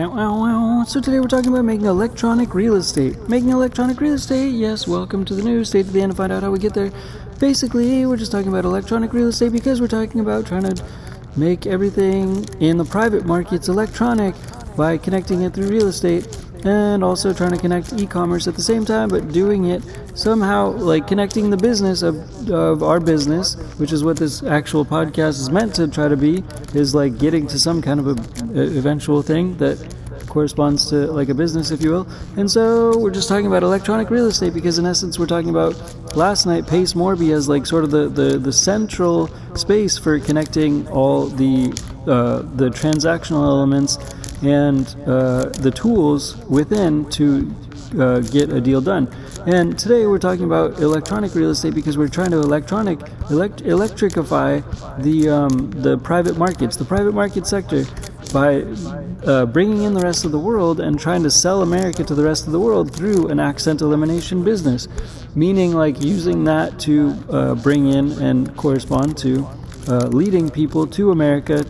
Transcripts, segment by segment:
So today we're talking about making electronic real estate. Making electronic real estate, yes, welcome to the news. Stay to the end to find out how we get there. Basically, we're just talking about electronic real estate because we're talking about trying to make everything in the private markets electronic by connecting it through real estate, and also trying to connect e-commerce at the same time, but doing it somehow, like connecting the business of our business, which is what this actual podcast is meant to try to be, is like getting to some kind of a eventual thing that corresponds to like a business, if you will. And so we're just talking about electronic real estate because in essence we're talking about last night TehC Morby as like sort of the central space for connecting all the transactional elements and the tools within to get a deal done. And today we're talking about electronic real estate because we're trying to electrify the private markets, the private market sector, by bringing in the rest of the world and trying to sell America to the rest of the world through an accent elimination business, meaning like using that to bring in and correspond to leading people to America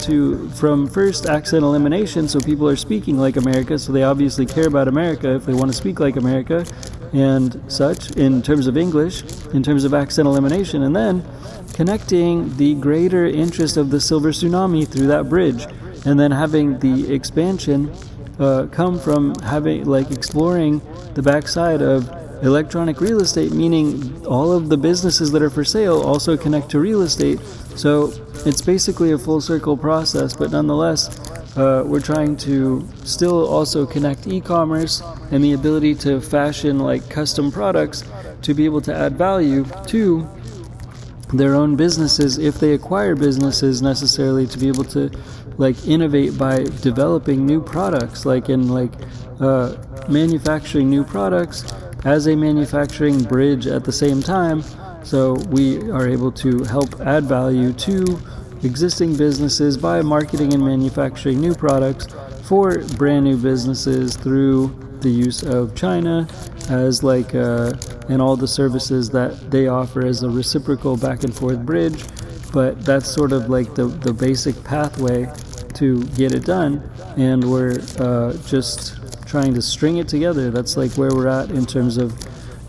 from first accent elimination, so people are speaking like America, so they obviously care about America if they want to speak like America and such in terms of English, in terms of accent elimination, and then connecting the greater interest of the silver tsunami through that bridge, and then having the expansion come from having like exploring the backside of electronic real estate, meaning all of the businesses that are for sale also connect to real estate. So it's basically a full circle process, but nonetheless we're trying to still also connect e-commerce and the ability to fashion like custom products to be able to add value to their own businesses if they acquire businesses, necessarily to be able to like innovate by developing new products, like in like manufacturing new products as a manufacturing bridge at the same time. So we are able to help add value to existing businesses by marketing and manufacturing new products for brand new businesses through the use of China as like and all the services that they offer as a reciprocal back and forth bridge. But that's sort of like the basic pathway to get it done, and we're just trying to string it together. That's like where we're at in terms of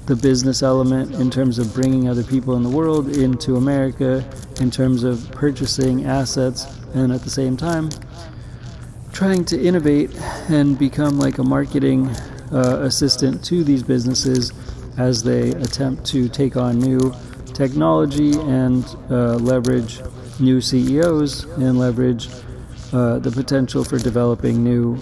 the business element, in terms of bringing other people in the world into America, in terms of purchasing assets, and at the same time trying to innovate and become like a marketing assistant to these businesses as they attempt to take on new technology and leverage new CEOs and leverage the potential for developing new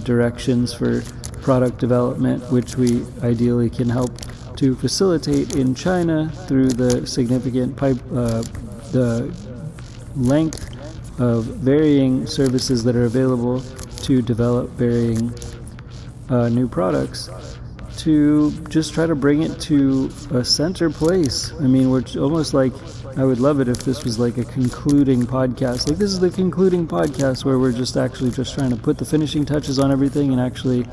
directions for product development, which we ideally can help to facilitate in China through the significant the length of varying services that are available to develop varying new products, to just try to bring it to a center place. I mean, we're almost like, I would love it if this was like a concluding podcast. Like this is the concluding podcast where we're just actually just trying to put the finishing touches on everything and actually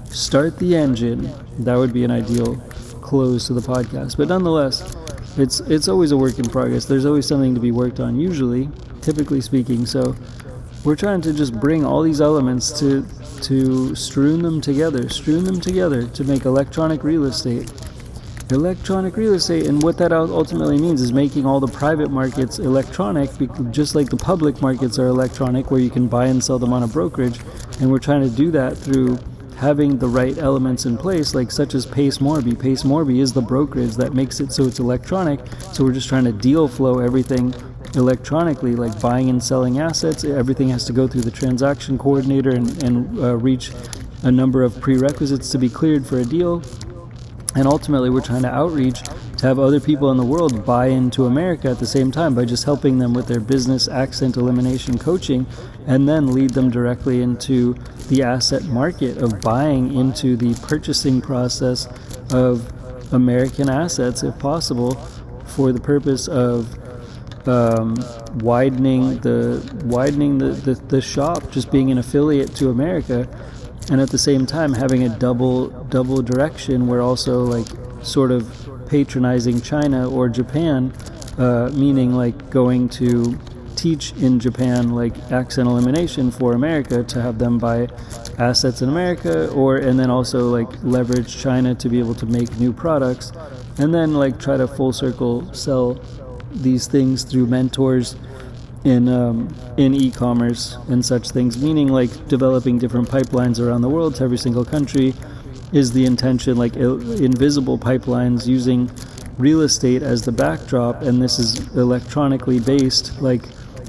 start the engine. That would be an ideal close to the podcast. But nonetheless, it's always a work in progress. There's always something to be worked on, usually, typically speaking. So we're trying to just bring all these elements to strewn them together to make electronic real estate. Electronic real estate, and what that ultimately means is making all the private markets electronic, just like the public markets are electronic, where you can buy and sell them on a brokerage. And we're trying to do that through having the right elements in place, like such as TehC Morby. TehC Morby is the brokerage that makes it so it's electronic. So we're just trying to deal flow everything electronically, like buying and selling assets. Everything has to go through the transaction coordinator and reach a number of prerequisites to be cleared for a deal. And ultimately, we're trying to outreach to have other people in the world buy into America at the same time by just helping them with their business accent elimination coaching, and then lead them directly into the asset market of buying into the purchasing process of American assets, if possible, for the purpose of widening the shop, just being an affiliate to America, and at the same time having a double direction. We're also like sort of patronizing China or Japan, meaning like going to teach in Japan like accent elimination for America, to have them buy assets in America, and then also like leverage China to be able to make new products, and then like try to full circle sell these things through mentors in e-commerce and such things, meaning like developing different pipelines around the world to every single country is the intention, like invisible pipelines using real estate as the backdrop, and this is electronically based, like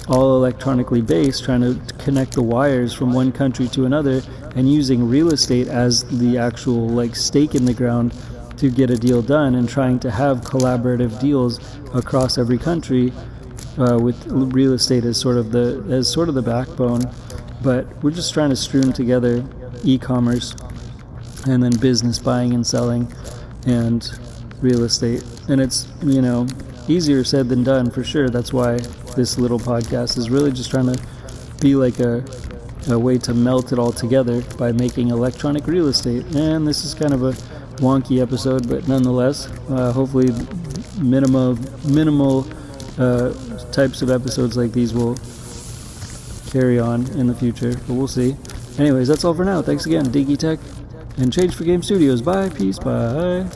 all electronically based, trying to connect the wires from one country to another and using real estate as the actual like stake in the ground to get a deal done, and trying to have collaborative deals across every country with real estate as sort of the backbone. But we're just trying to stream together e-commerce and then business buying and selling and real estate, and it's easier said than done for sure. That's why this little podcast is really just trying to be like a way to melt it all together by making electronic real estate. And this is kind of a wonky episode, but nonetheless, hopefully minimal types of episodes like these will carry on in the future, but we'll see. Anyways, that's all for now. Thanks again, Dinky Tech and Change for Game Studios. Bye, peace, bye.